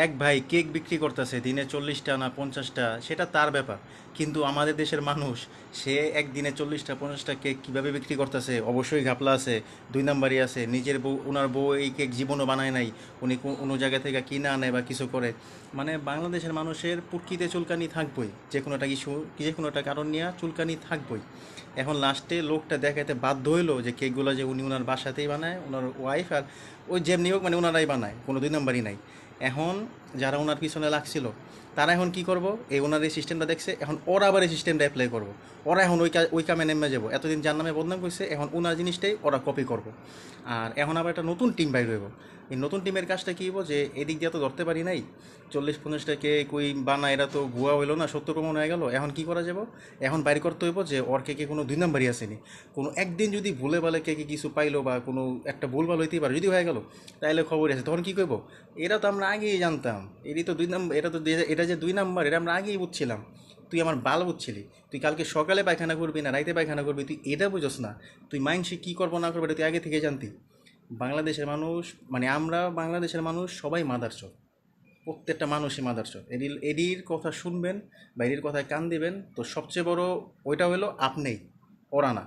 এক ভাই কেক বিক্রি করতেছে দিনে 40টা না 50টা, সেটা তার ব্যাপার। কিন্তু আমাদের দেশের মানুষ, সে একদিনে 40টা 50টা কেক কীভাবে বিক্রি করতেছে, অবশ্যই ঘাপলা আছে, দুই নাম্বারই আছে। নিজের বউ, ওনার বউ এই কেক জীবনও বানায় নাই, উনি কোনো জায়গা থেকে কিনে আনে বা কিছু করে। মানে বাংলাদেশের মানুষের পুটকিতে চুলকানি থাকবই, যে কোনো একটা ইস্যু, যে কোনো একটা কারণ নিয়ে চুলকানি থাকবই। এখন লাস্টে লোকটা দেখাতে বাধ্য হইলো যে কেকগুলো যে উনি ওনার বাসাতেই বানায়, ওনার ওয়াইফ আর ওই যেমনি হোক মানে ওনারাই বানায়, কোনো দুই নাম্বারই নাই। এখন যারা ওনার পিছনে লাগছিল, তারা এখন কি করব, এই ওনার এই সিস্টেমটা দেখছে, এখন ওরা আবার এই সিস্টেমটা অ্যাপ্লাই করবো। ওরা এখন ওই কামে নেমে যাবো, এতদিন যার নামে বদনাম করছে এখন ওনার জিনিসটাই ওরা কপি করবো। আর এখন আবার একটা নতুন টিম বাইর হইব। এই নতুন টিমের কাজটা কী হইব, যে এদিক দিয়ে তো ধরতে পারি নাই, 40-50টাকে কই বানা, এরা তো ভুয়া হইলো না, সত্য প্রমাণ হয়ে গেল। এখন কি করা যাব, এখন বাইর করতে হইব যে ওর কেকে কোনো দুই নাম্বারই আসেনি। কোনো একদিন যদি ভুলে ভালে কেকে কিছু পাইলো বা কোনো একটা ভুল ভাল হইতেই পারে, যদি হয়ে গেল তাহলে খবর আছে, তখন কী করব। এটা তো আমরা আগেই জানতাম, এরই তো দুই নাম্বার, এটা যে দুই নাম্বার, এটা আমরা আগেই বুঝছিলাম। তুই আমার বাল বুঝছিলি, তুই কালকে সকালে পায়খানা করবি না রাইতে পায়খানা করবি, তুই এটা বুঝোস না। তুই মাইন্ডসে কী করবো না করবো এটা তুই আগে থেকে জানতি। বাংলাদেশের মানুষ, মানে আমরা বাংলাদেশের মানুষ সবাই মাদারচোদ, প্রত্যেকটা মানুষই মাদারচোদ। এডির কথা শুনবেন বা এডির কথায় কান দিবেন তো সবচেয়ে বড় ওইটা হলো আপনিই, ওরা না।